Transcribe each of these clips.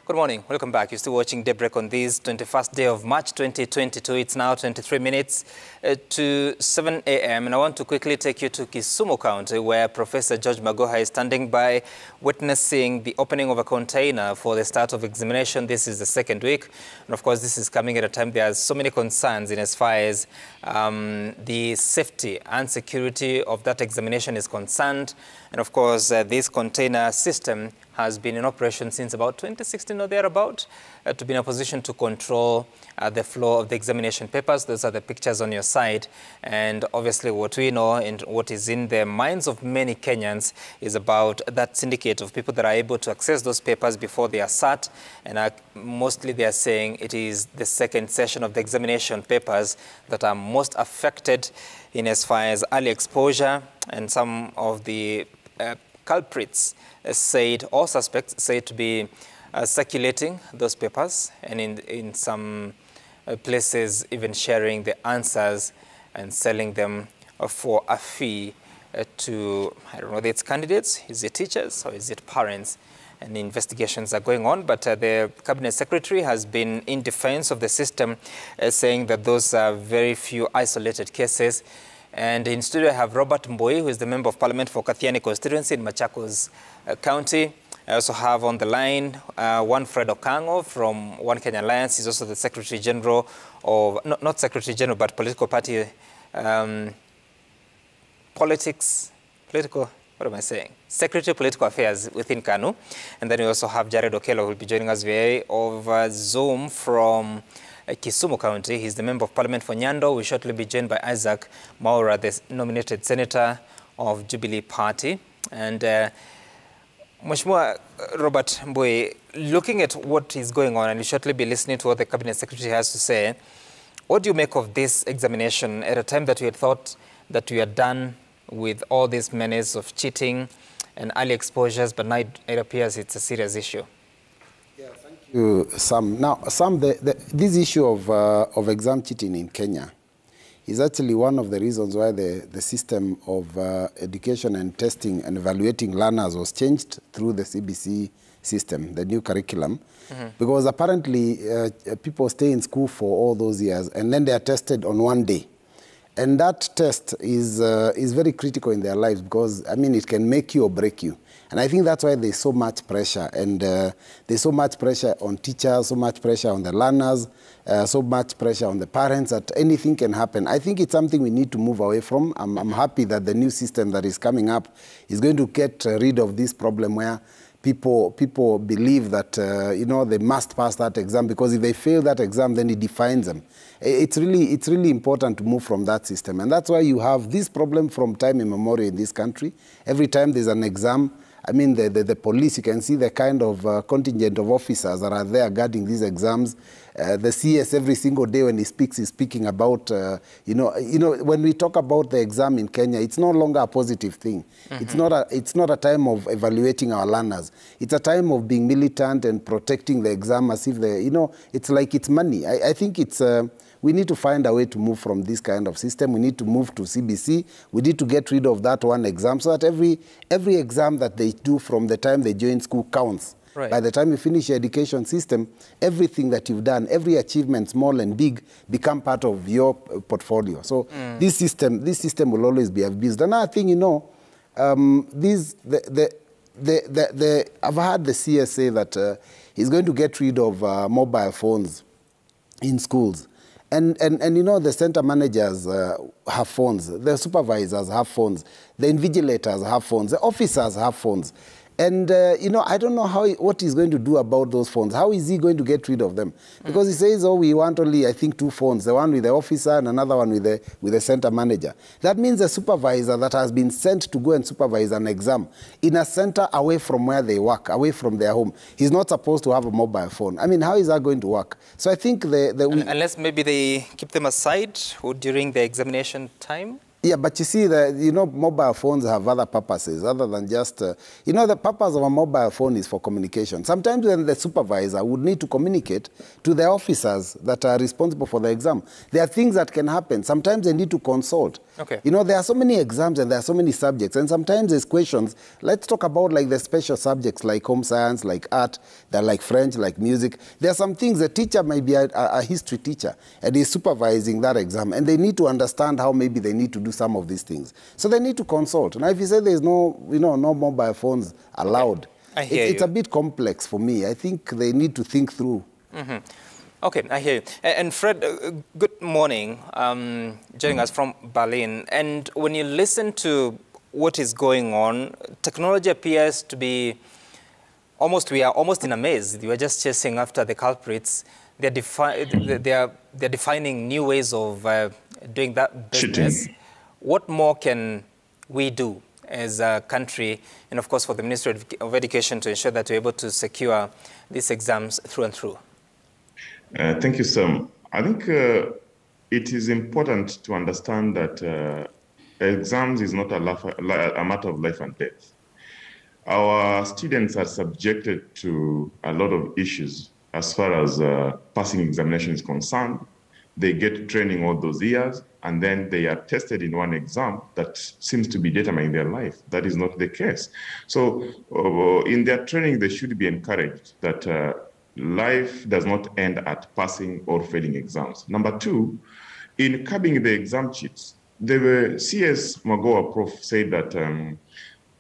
Good morning. Welcome back. You're still watching Daybreak on this 21st day of March 2022. It's now 23 minutes to 7 a.m. And I want to quickly take you to Kisumu County, where Professor George Magoha is standing by witnessing the opening of a container for the start of examination. This is the second week. And of course, this is coming at a time there are so many concerns in as far as the safety and security of that examination is concerned. And of course, this container system has been in operation since about 2016 or thereabout, to be in a position to control the flow of the examination papers. Those are the pictures on your side. And obviously what we know and what is in the minds of many Kenyans is about that syndicate of people that are able to access those papers before they are sat. And mostly they are saying it is the second session of the examination papers that are most affected in as far as early exposure, and some of the culprits said, or suspects said to be circulating those papers, and in some places even sharing the answers and selling them for a fee to, I don't know whether it's candidates, is it teachers, or is it parents? And investigations are going on, but the Cabinet Secretary has been in defense of the system, saying that those are very few isolated cases. And in studio I have Robert Mboi, who is the Member of Parliament for Kathiani constituency in Machakos County. I also have on the line one Fred Okango from One Kenya Alliance. He's also the Secretary General of, not Secretary General, but political party, Secretary of Political Affairs within KANU. And then we also have Jared Okello, who will be joining us via over Zoom from Kisumu County. He's the Member of Parliament for Nyando. We'll shortly be joined by Isaac Mwaura, the nominated Senator of Jubilee Party. And Mheshimiwa Robert Mboi, looking at what is going on, and you'll shortly be listening to what the Cabinet Secretary has to say, what do you make of this examination at a time that we had thought that we are done with all these menace of cheating and early exposures, but now it appears it's a serious issue? Yeah, thank you, Sam. Now, Sam, this issue of exam cheating in Kenya is actually one of the reasons why the system of education and testing and evaluating learners was changed through the CBC system, the new curriculum, because apparently people stay in school for all those years and then they are tested on one day. And that test is very critical in their lives because, I mean, it can make you or break you. And I think that's why there's so much pressure. And there's so much pressure on teachers, so much pressure on the learners, so much pressure on the parents that anything can happen. I think it's something we need to move away from. I'm happy that the new system that is coming up is going to get rid of this problem where people believe that, you know, they must pass that exam because if they fail that exam, then it defines them. It's really important to move from that system. And that's why you have this problem from time immemorial in this country. Every time there's an exam, I mean, the police, you can see the kind of contingent of officers that are there guarding these exams. The CS every single day when he speaks, he's speaking about, you know, when we talk about the exam in Kenya, it's no longer a positive thing. It's not a time of evaluating our learners. It's a time of being militant and protecting the exam as if you know, it's like it's money. I think it's, we need to find a way to move from this kind of system. We need to move to CBC. We need to get rid of that one exam so that every exam that they do from the time they join school counts. Right. By the time you finish your education system, everything that you've done, every achievement, small and big, become part of your portfolio. So this system will always be abused. Another thing, you know, I've heard the CS say that he's going to get rid of mobile phones in schools. And you know, the center managers have phones, the supervisors have phones, the invigilators have phones, the officers have phones. And, you know, I don't know what he's going to do about those phones. How is he going to get rid of them? Because he says, oh, we want only, I think, 2 phones, the one with the officer and another one with the center manager. That means the supervisor that has been sent to go and supervise an exam in a center away from where they work, away from their home, he's not supposed to have a mobile phone. I mean, how is that going to work? So I think unless maybe they keep them aside during the examination time? Yeah, but you see, mobile phones have other purposes other than just, the purpose of a mobile phone is for communication. Sometimes then the supervisor would need to communicate to the officers that are responsible for the exam. There are things that can happen. Sometimes they need to consult. Okay. There are so many exams and there are so many subjects. And sometimes there's questions. Let's talk about like the special subjects like home science, like art, that like French, like music. There are some things the teacher might be a history teacher and is supervising that exam. And they need to understand how maybe they need to do some of these things. So they need to consult. Now, if you say there's no mobile phones allowed, okay. It's a bit complex for me. I think they need to think through. Mm-hmm. Okay, I hear you. And Fred, good morning, joining us from Berlin. And when you listen to what is going on, technology appears to be we are almost in a maze. We are just chasing after the culprits. They're defining new ways of doing that business. Cheating. What more can we do as a country, and of course for the Ministry of Education, to ensure that we're able to secure these exams through and through? Thank you, Sam. I think it is important to understand that exams is not a matter of life and death. Our students are subjected to a lot of issues as far as passing examination is concerned. They get training all those years, and then they are tested in one exam that seems to be determining their life. That is not the case. So in their training, they should be encouraged that life does not end at passing or failing exams. Number two, in curbing the exam cheats, CS Magoa Prof said that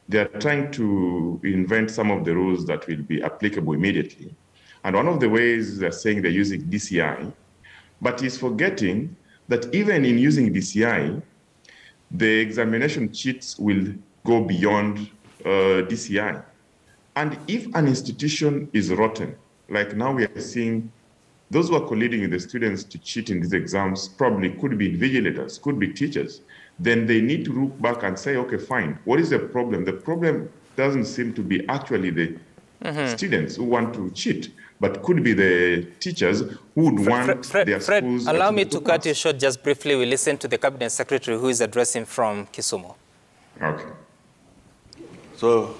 they are trying to invent some of the rules that will be applicable immediately. And one of the ways they're saying they're using DCI, but he's forgetting that even in using DCI, the examination cheats will go beyond DCI. And if an institution is rotten, like now we are seeing those who are colluding with the students to cheat in these exams probably could be invigilators, could be teachers, then they need to look back and say, okay, fine, what is the problem? The problem doesn't seem to be actually the students who want to cheat, but could be the teachers who would want their schools... Fred, allow me to cut you short just briefly. We listen to the Cabinet Secretary who is addressing from Kisumu. Okay. So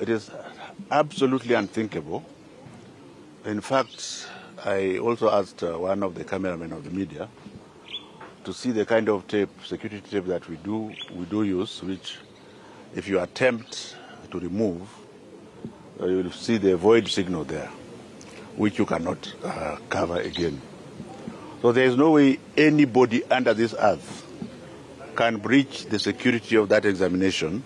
it is absolutely unthinkable. In fact, I also asked one of the cameramen of the media to see the kind of tape, security tape that we do use, which if you attempt to remove, you will see the void signal there, which you cannot cover again. So there is no way anybody under this earth can breach the security of that examination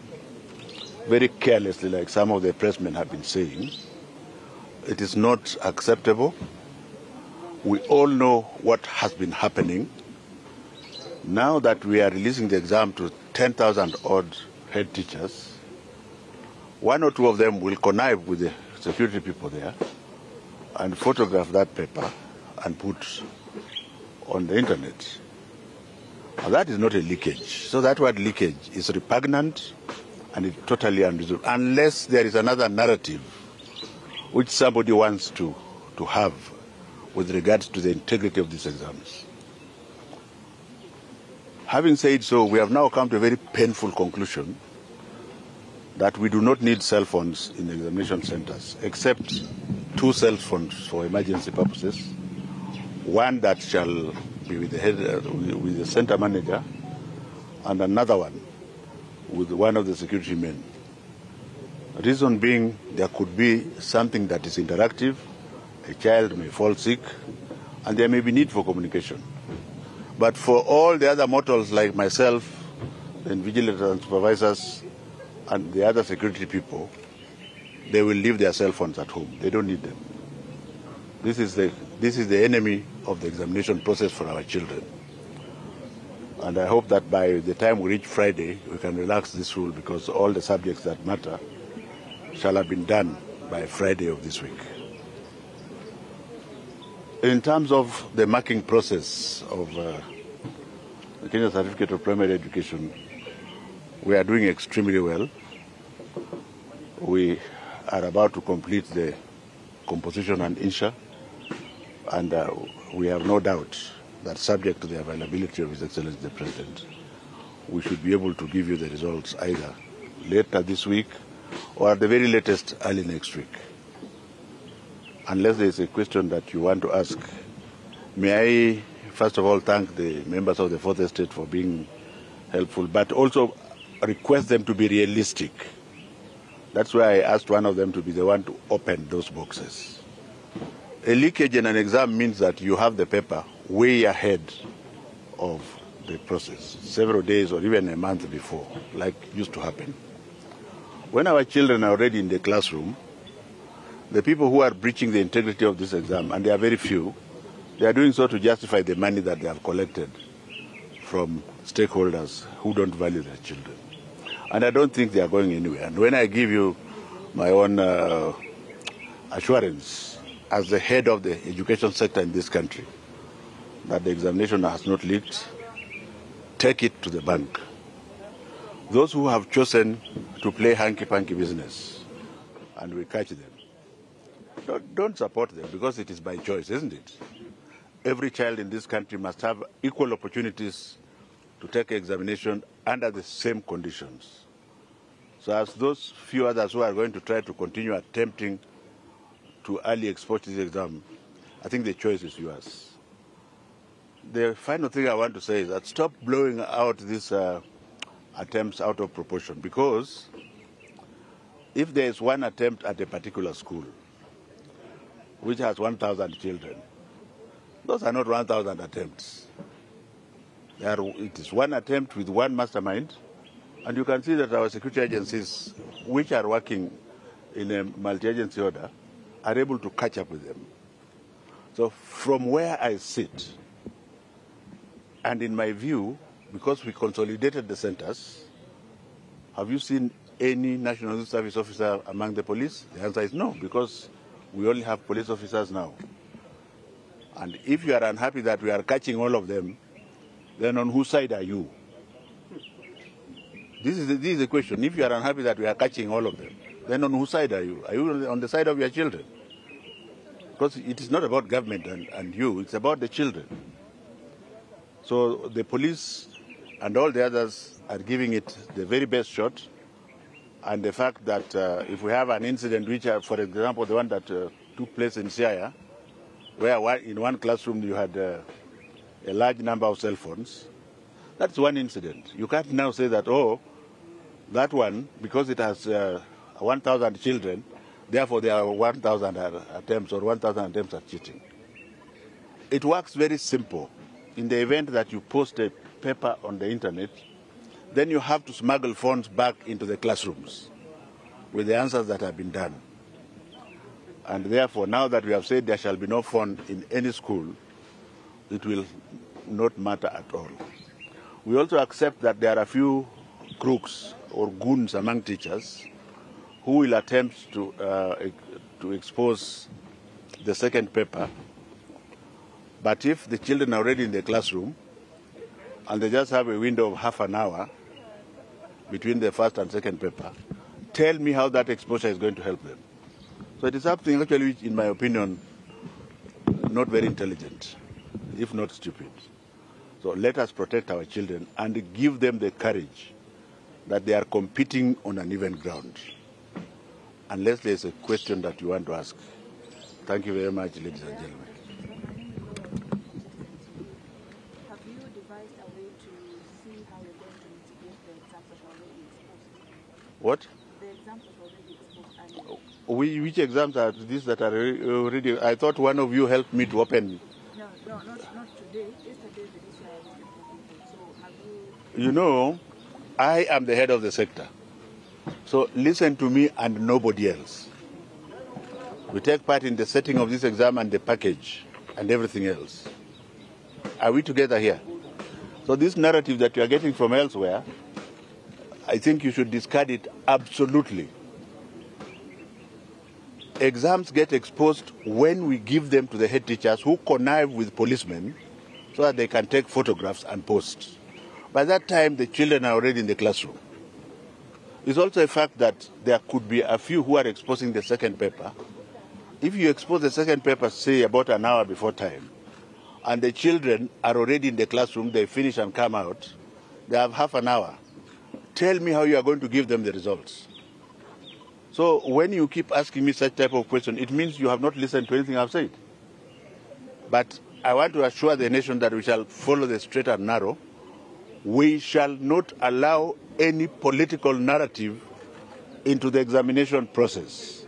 very carelessly, like some of the pressmen have been saying. It is not acceptable. We all know what has been happening. Now that we are releasing the exam to 10,000 odd head teachers, one or two of them will connive with the security people there and photograph that paper and put on the internet. Now, that is not a leakage. So that word leakage is repugnant and it's totally unreasonable, unless there is another narrative which somebody wants to have with regards to the integrity of these exams. Having said so, we have now come to a very painful conclusion that we do not need cell phones in examination centers, except 2 cell phones for emergency purposes, one that shall be with the head, with the center manager, and another one with one of the security men. Reason being, there could be something that is interactive, a child may fall sick, and there may be need for communication. But for all the other mortals like myself, the invigilators and supervisors, and the other security people, they will leave their cell phones at home. They don't need them. This is the enemy of the examination process for our children. And I hope that by the time we reach Friday, we can relax this rule, because all the subjects that matter shall have been done by Friday of this week. In terms of the marking process of the Kenya Certificate of Primary Education, we are doing extremely well. We are about to complete the composition and insha, and we have no doubt that, subject to the availability of His Excellency the President, we should be able to give you the results either later this week or at the very latest early next week. Unless there is a question that you want to ask, may I first of all thank the members of the Fourth Estate for being helpful, but also request them to be realistic. That's why I asked one of them to be the one to open those boxes. A leakage in an exam means that you have the paper way ahead of the process, several days or even a month before, like used to happen. When our children are already in the classroom, the people who are breaching the integrity of this exam, and they are very few, they are doing so to justify the money that they have collected from stakeholders who don't value their children. And I don't think they are going anywhere. And when I give you my own assurance as the head of the education sector in this country that the examination has not leaked, take it to the bank. Those who have chosen to play hanky-panky business, and we catch them, don't support them, because it is by choice, isn't it? Every child in this country must have equal opportunities to take examination under the same conditions. So as those few others who are going to try to continue attempting to early expose this exam, I think the choice is yours. The final thing I want to say is that stop blowing out these attempts out of proportion, because if there is one attempt at a particular school which has 1,000 children, those are not 1,000 attempts. It is one attempt with one mastermind, and you can see that our security agencies, which are working in a multi-agency order, are able to catch up with them. So from where I sit, and in my view, because we consolidated the centers, have you seen any National Youth Service officer among the police? The answer is no, because we only have police officers now. And if you are unhappy that we are catching all of them, then on whose side are you? This is the question. If you are unhappy that we are catching all of them, then on whose side are you? Are you on the side of your children? Because it is not about government and you, it's about the children. So the police and all the others are giving it the very best shot. And the fact that if we have an incident, which, for example, the one that took place in Siaya, where in one classroom you had a large number of cell phones, that's one incident. You can't now say that, oh, that one, because it has 1,000 children, therefore there are 1,000 attempts or 1,000 attempts at cheating. It works very simple. In the event that you post a paper on the internet, then you have to smuggle phones back into the classrooms with the answers that have been done. And therefore, now that we have said there shall be no phone in any school, it will not matter at all. We also accept that there are a few crooks or goons among teachers who will attempt to expose the second paper. But if the children are already in the classroom and they just have a window of half an hour between the first and second paper, tell me how that exposure is going to help them. So it is something actually which, in my opinion, not very intelligent, if not stupid. So let us protect our children and give them the courage that they are competing on an even ground. Unless there is a question that you want to ask. Thank you very much, ladies and gentlemen. Have you devised a way to see how you're going to mitigate the examples already exposed? What? The examples already exposed. Which exams are these that are already? I thought one of you helped me to open. No, not today. Yesterday, the issue I was people. So have you? You know, I am the head of the sector. So listen to me and nobody else. We take part in the setting of this exam and the package and everything else. Are we together here? So this narrative that you are getting from elsewhere, I think you should discard it absolutely. Exams get exposed when we give them to the head teachers who connive with policemen so that they can take photographs and post. By that time, the children are already in the classroom. It's also a fact that there could be a few who are exposing the second paper. If you expose the second paper, say, about an hour before time, and the children are already in the classroom, they finish and come out, They have half an hour. Tell me how you are going to give them the results. So when you keep asking me such type of question, it means you have not listened to anything I've said. But I want to assure the nation that we shall follow the straight and narrow. We shall not allow any political narrative into the examination process.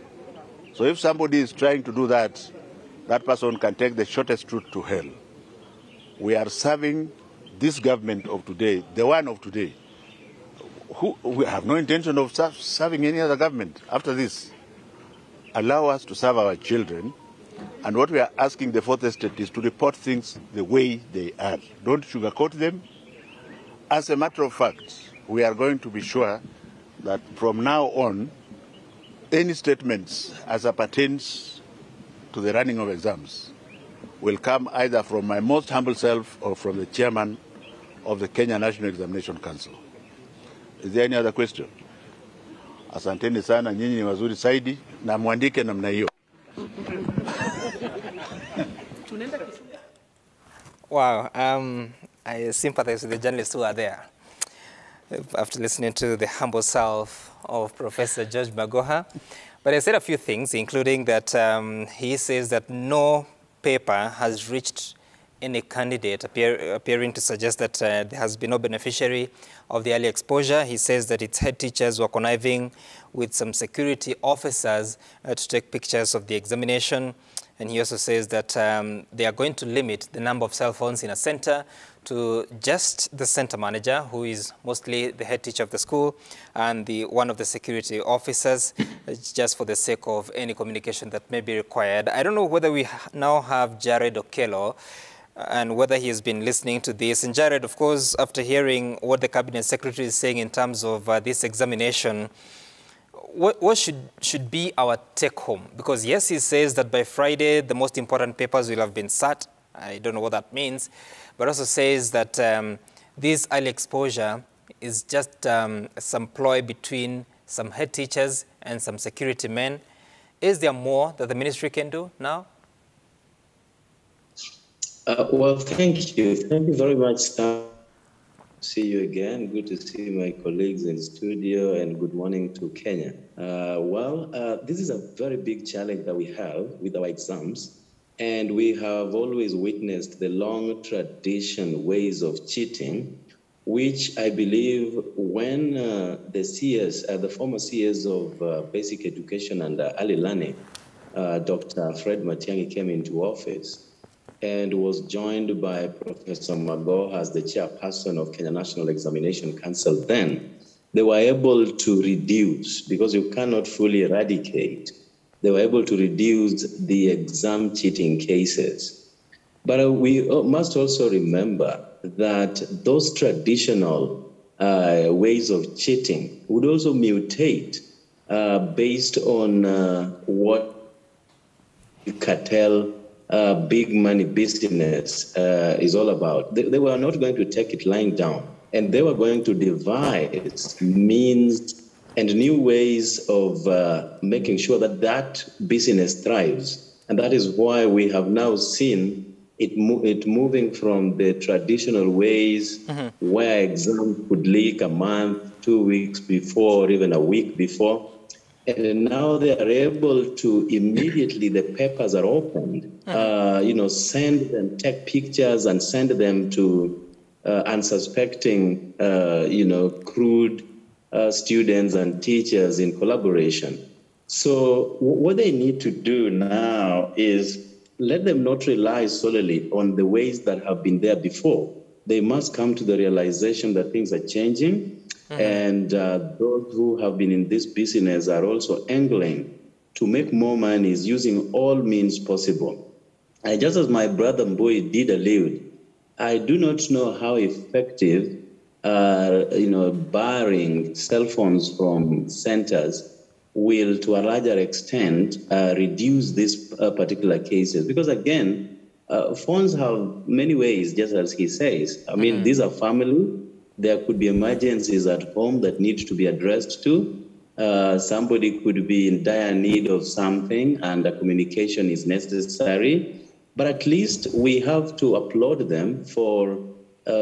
So if somebody is trying to do that, that person can take the shortest route to hell. We are serving this government of today, the one of today. We have no intention of serving any other government after this. Allow us to serve our children, and what we are asking the fourth estate is to report things the way they are. Don't sugarcoat them. As a matter of fact, we are going to be sure that from now on, any statements as it pertains to the running of exams will come either from my most humble self or from the chairman of the Kenya National Examination Council. Is there any other question? Asanteni sana, nyinyi ni wazuri zaidi na muandike namna hiyo. Wow, I sympathize with the journalists who are there after listening to the humble self of Professor George Magoha. But I said a few things, including that he says that no paper has reached any candidate appearing to suggest that there has been no beneficiary of the early exposure. He says that its head teachers were conniving with some security officers to take pictures of the examination. And he also says that they are going to limit the number of cell phones in a center to just the center manager, who is mostly the head teacher of the school, and one of the security officers, just for the sake of any communication that may be required. I don't know whether we now have Jared Okello and whether he has been listening to this. And Jared, of course, after hearing what the Cabinet Secretary is saying in terms of this examination, what should be our take-home? Because yes, he says that by Friday, the most important papers will have been sat. I don't know what that means. But also says that this early exposure is just some ploy between some head teachers and some security men. Is there more that the ministry can do now? Well, thank you. Thank you very much, Sam. See you again. Good to see my colleagues in studio, and good morning to Kenya. This is a very big challenge that we have with our exams, and we have always witnessed the long tradition ways of cheating, which I believe when the CS, the former CS of Basic Education and Early Learning, Dr. Fred Matiang'i, came into office and was joined by Professor Magoha as the chairperson of Kenya National Examination Council, then they were able to reduce, because you cannot fully eradicate, they were able to reduce the exam cheating cases. But we must also remember that those traditional ways of cheating would also mutate based on what cartel big money business is all about. They were not going to take it lying down, and they were going to devise means and new ways of making sure that that business thrives. And that is why we have now seen it moving from the traditional ways where exams could leak a month, 2 weeks before, or even a week before. And now they are able to immediately, the papers are opened, send them, take pictures and send them to unsuspecting, crude students and teachers in collaboration. So what they need to do now is let them not rely solely on the ways that have been there before. They must come to the realization that things are changing. And those who have been in this business are also angling to make more money using all means possible. Just as my brother Mbui did allude, I do not know how effective, barring cell phones from centers will, to a larger extent, reduce these particular cases. Because again, phones have many ways, just as he says. I mean, these are family. There could be emergencies at home that need to be addressed to. Somebody could be in dire need of something and a communication is necessary. But at least we have to applaud them for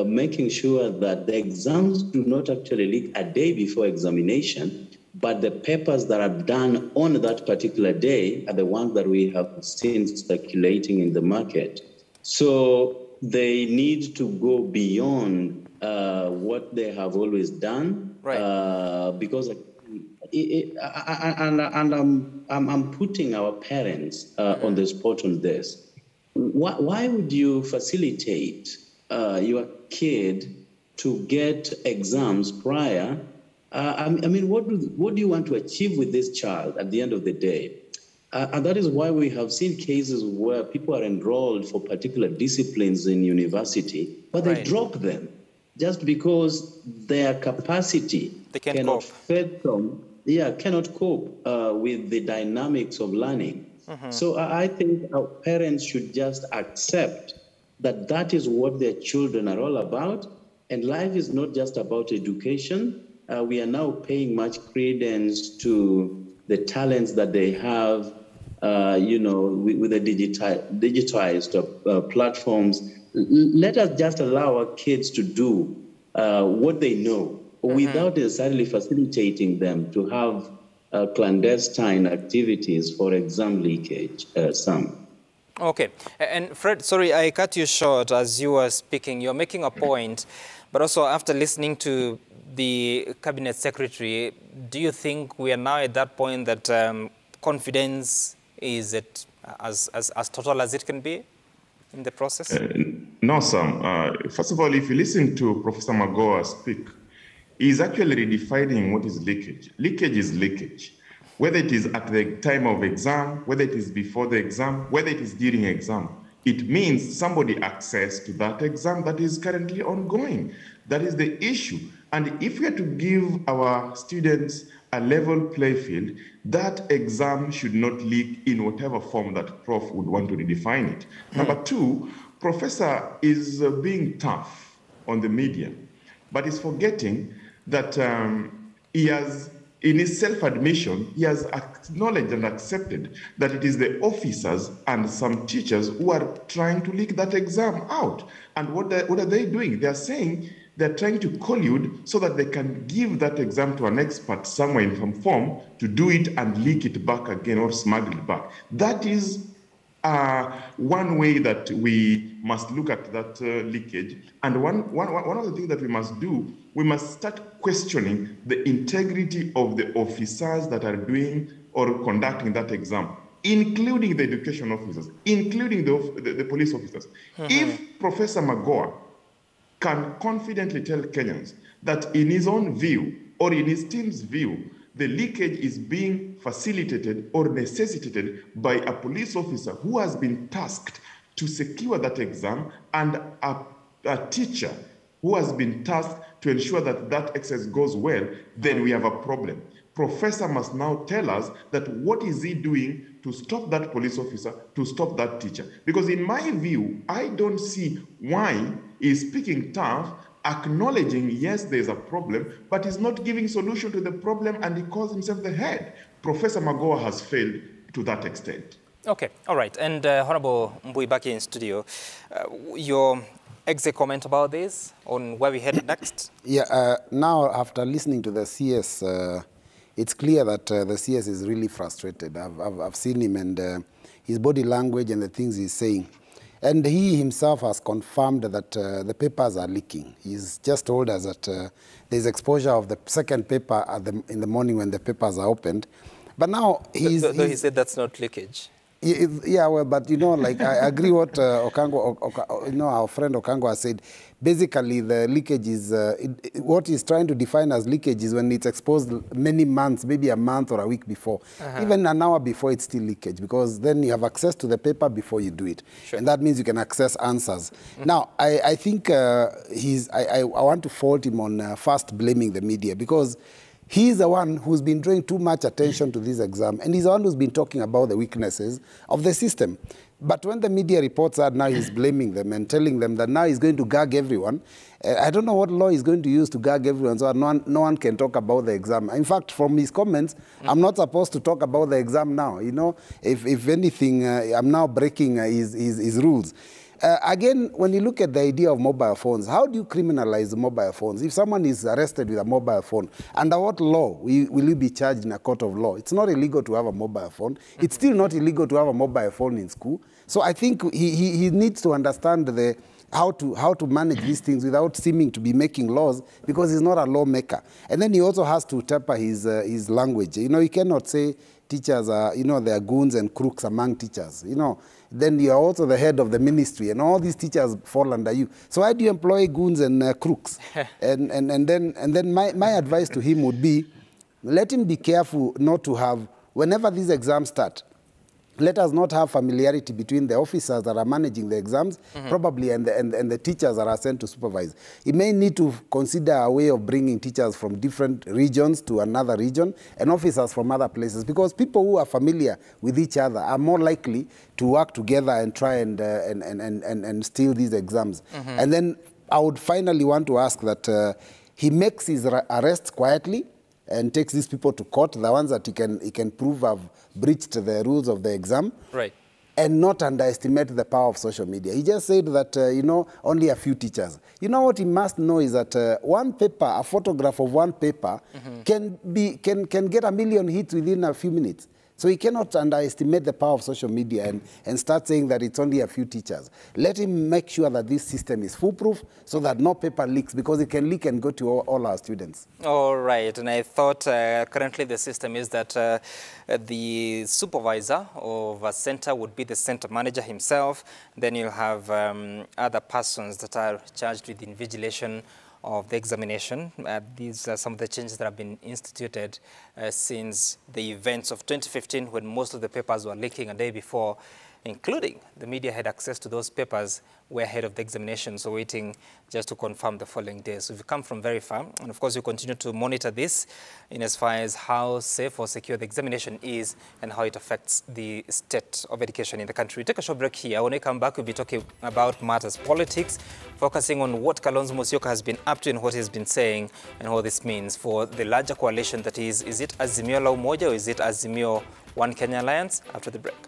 making sure that the exams do not actually leak a day before examination, but the papers that are done on that particular day are the ones that we have seen circulating in the market. So they need to go beyond what they have always done, right. because I'm putting our parents on the spot on this. Why would you facilitate your kid to get exams prior? I mean, what do you want to achieve with this child at the end of the day? And that is why we have seen cases where people are enrolled for particular disciplines in university, but they drop them just because their capacity cannot cope with the dynamics of learning. So I think our parents should just accept that that is what their children are all about, and life is not just about education. We are now paying much credence to the talents that they have, with the digitized platforms. Let us just allow our kids to do what they know without necessarily facilitating them to have clandestine activities for exam leakage, Sam. Okay. And Fred, sorry, I cut you short as you were speaking. You're making a point, but also after listening to the Cabinet Secretary, do you think we are now at that point that confidence is as total as it can be in the process? No, Sam. First of all, if you listen to Professor Magoha speak, he's actually redefining what is leakage. Leakage is leakage. Whether it is at the time of exam, whether it is before the exam, whether it is during exam, it means somebody access to that exam that is currently ongoing. That is the issue. And if we are to give our students a level play field, that exam should not leak in whatever form that Prof would want to redefine it. Number two, Professor is being tough on the media, but is forgetting that he has, in his self-admission, he has acknowledged and accepted that it is the officers and some teachers who are trying to leak that exam out. And what are they doing? They are saying they're trying to collude so that they can give that exam to an expert somewhere in some form to do it and leak it back again or smuggle it back. That is one way that we must look at that leakage. And one of the things that we must do, we must start questioning the integrity of the officers that are doing or conducting that exam, including the education officers, including the police officers. If Professor Magoha can confidently tell Kenyans that in his own view or in his team's view, the leakage is being facilitated or necessitated by a police officer who has been tasked to secure that exam and a teacher who has been tasked to ensure that that exercise goes well, then we have a problem. Professor must now tell us that what is he doing to stop that police officer, to stop that teacher. Because in my view, I don't see why he's speaking tough, acknowledging, yes, there's a problem, but he's not giving solution to the problem, and he calls himself the head. Professor Magoha has failed to that extent. Okay, all right. And Honorable Mbui, back in studio, your exit comment about this, on where we head next? Yeah, now after listening to the CS, it's clear that the CS is really frustrated. I've seen him and his body language and the things he's saying. And he himself has confirmed that the papers are leaking. He's just told us that there's exposure of the second paper in the morning when the papers are opened. But now he said that's not leakage. Yeah, well, but you know, like I agree what our friend Okango has said. Basically, the leakage is what he's trying to define as leakage is when it's exposed many months, maybe a month or a week before, even an hour before, it's still leakage because then you have access to the paper before you do it, and that means you can access answers. Now, I think I want to fault him on first blaming the media because he's the one who's been drawing too much attention to this exam, and he's the one who's been talking about the weaknesses of the system. But when the media reports are now he's blaming them and telling them that now he's going to gag everyone, I don't know what law he's going to use to gag everyone so no one can talk about the exam. In fact, from his comments, I'm not supposed to talk about the exam now. You know, if anything, I'm now breaking his rules. again, when you look at the idea of mobile phones, how do you criminalize mobile phones? If someone is arrested with a mobile phone, under what law will you be charged in a court of law? It's not illegal to have a mobile phone. It's still not illegal to have a mobile phone in school. So I think he needs to understand how to manage these things without seeming to be making laws, because he's not a lawmaker. And then he also has to temper his language. You know, you cannot say teachers are, you know, there are goons and crooks among teachers. You know, then you are also the head of the ministry, and all these teachers fall under you. So why do you employ goons and crooks? and then my advice to him would be, let him be careful not to have, whenever these exams start, let us not have familiarity between the officers that are managing the exams, probably, and the teachers that are sent to supervise. He may need to consider a way of bringing teachers from different regions to another region and officers from other places, because people who are familiar with each other are more likely to work together and try and steal these exams. And then I would finally want to ask that he makes his arrests quietly and takes these people to court, the ones that he can prove have breached the rules of the exam, right, and not underestimate the power of social media. He just said that, you know, only a few teachers. You know what he must know is that one paper, a photograph of one paper, can get 1 million hits within a few minutes. So he cannot underestimate the power of social media and start saying that it's only a few teachers. Let him make sure that this system is foolproof so that no paper leaks, because it can leak and go to all our students. All right. And I thought currently the system is that the supervisor of a center would be the center manager himself. Then you'll have other persons that are charged with invigilation of the examination. These are some of the changes that have been instituted since the events of 2015, when most of the papers were leaking a day before, including the media had access to those papers way ahead of the examination, so waiting just to confirm the following day. So we've come from very far, and of course we continue to monitor this in as far as how safe or secure the examination is and how it affects the state of education in the country. We take a short break here. When we come back, we'll be talking about matters politics, focusing on what Kalonzo Musyoka has been up to and what he's been saying and what this means for the larger coalition that is it Azimio la Umoja or is it Azimio One Kenya Alliance? After the break.